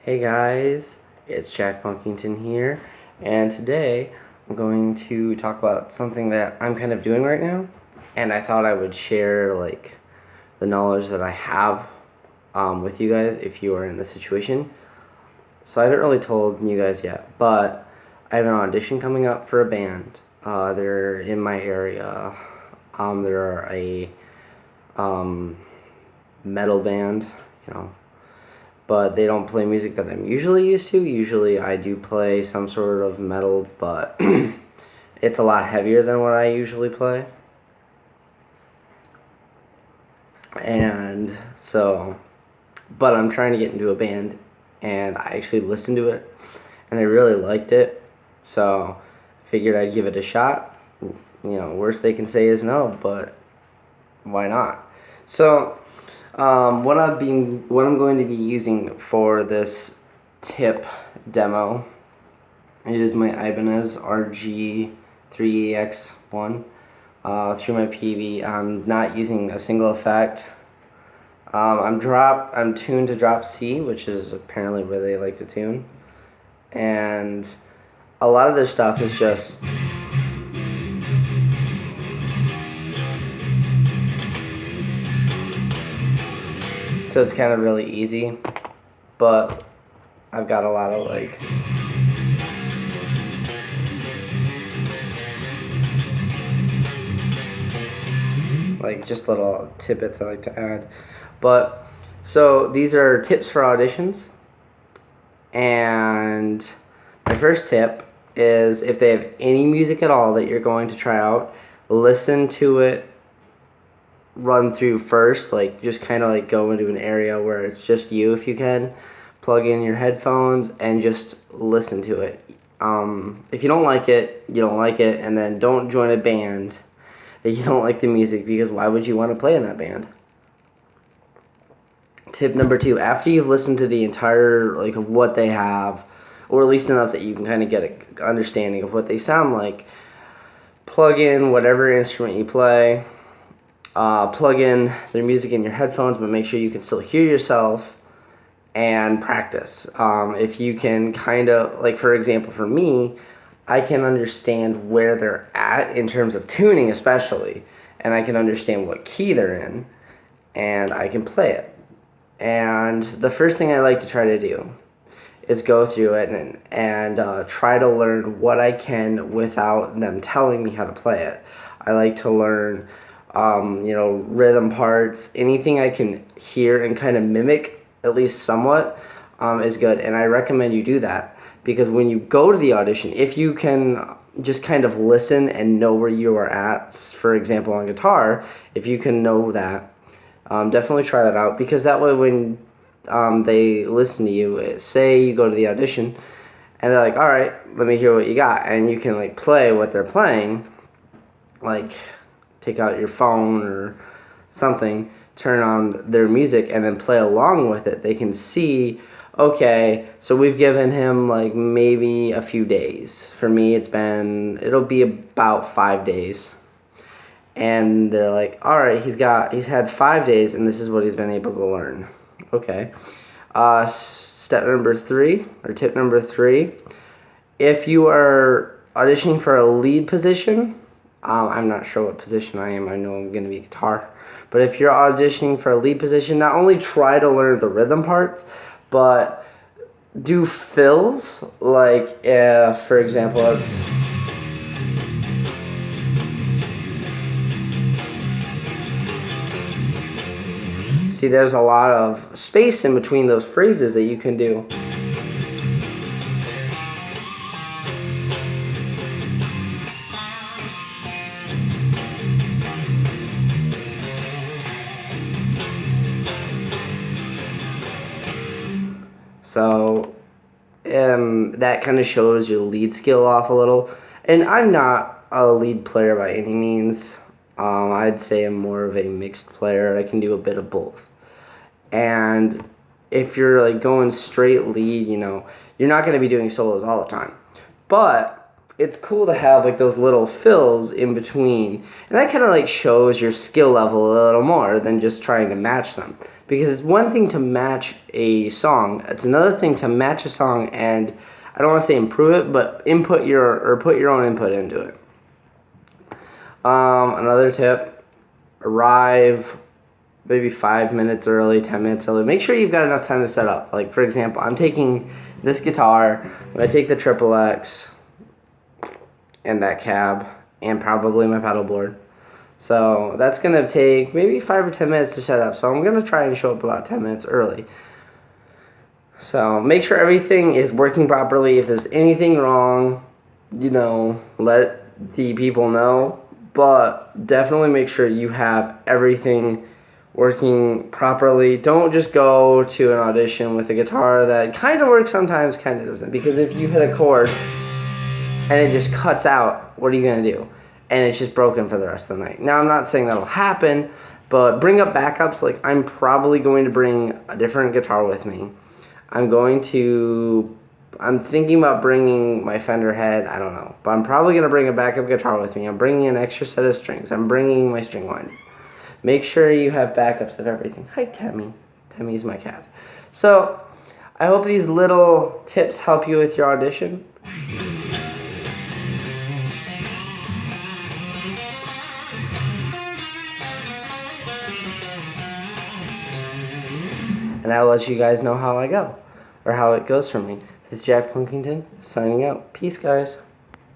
Hey guys, it's Jack Punkington here, and today I'm going to talk about something that I'm kind of doing right now, and I thought I would share the knowledge that I have with you guys if you are in this situation. So I haven't really told you guys yet, but I have an audition coming up for a band. They're in my area. They're a metal band, but they don't play music that I'm usually used to. Usually I do play some sort of metal, but it's a lot heavier than what I usually play. And so, but I'm trying to get into a band, and I actually listened to it, and I really liked it, so figured I'd give it a shot. Worst they can say is no, but why not? So, what I'm going to be using for this tip demo is my Ibanez RG3EX1 through my PV. I'm not using a single effect. I'm tuned to drop C, which is apparently where they like to tune, and a lot of their stuff is just so it's kind of really easy, but I've got a lot of just little tidbits I like to add. But so these are tips for auditions, and my first tip is if they have any music at all that you're going to try out, listen to it run through first, just kind of go into an area where it's just you if you can. Plug in your headphones and just listen to it. If you don't like it, you don't like it, and then don't join a band that you don't like the music, because why would you want to play in that band? Tip number 2, after you've listened to the entire of what they have, or at least enough that you can kind of get an understanding of what they sound like, plug in whatever instrument you play. Plug in their music in your headphones, but make sure you can still hear yourself, and practice. If you can for example, for me, I can understand where they're at in terms of tuning especially, and I can understand what key they're in, and I can play it. And the first thing I like to try to do is go through it and try to learn what I can without them telling me how to play it. I like to learn rhythm parts. Anything I can hear and kind of mimic, at least somewhat, is good. And I recommend you do that, because when you go to the audition, if you can just kind of listen and know where you are at, for example on guitar, if you can know that, definitely try that out, because that way when they listen to you, say you go to the audition, and they're like, alright, let me hear what you got, and you can play what they're playing, take out your phone or something, turn on their music, and then play along with it. They can see, okay, so we've given him maybe a few days. For me, it'll be about 5 days. And they're like, all right, he's had 5 days, and this is what he's been able to learn. Okay. Tip number 3, if you are auditioning for a lead position, I'm not sure what position I am. I know I'm going to be guitar. But if you're auditioning for a lead position, not only try to learn the rhythm parts, but do fills. For example, see, there's a lot of space in between those phrases that you can do. So that kind of shows your lead skill off a little. And I'm not a lead player by any means. I'd say I'm more of a mixed player. I can do a bit of both. And if you're going straight lead, you're not going to be doing solos all the time. But it's cool to have those little fills in between, and that kind of shows your skill level a little more than just trying to match them, Because it's one thing to match a song. It's another thing to match a song and, I don't want to say improve it, but put your own input into it. Another tip, arrive maybe 5 minutes early, 10 minutes early. Make sure you've got enough time to set up. Like, for example, I'm taking this guitar, I'm going to take the Triple X and that cab and probably my pedal board. So that's going to take maybe 5 or 10 minutes to set up. So I'm going to try and show up about 10 minutes early. So make sure everything is working properly. If there's anything wrong, let the people know. But definitely make sure you have everything working properly. Don't just go to an audition with a guitar that kind of works sometimes, kind of doesn't. Because if you hit a chord and it just cuts out, what are you going to do? And it's just broken for the rest of the night. Now, I'm not saying that'll happen, but bring up backups. Like, I'm probably going to bring a different guitar with me. I'm thinking about bringing my Fender head. I don't know. But I'm probably going to bring a backup guitar with me. I'm bringing an extra set of strings. I'm bringing my string winder. Make sure you have backups of everything. Hi, Tammy. Tammy's my cat. So, I hope these little tips help you with your audition. And I'll let you guys know how I go, or how it goes for me. This is Jack Plunkington, signing out. Peace, guys.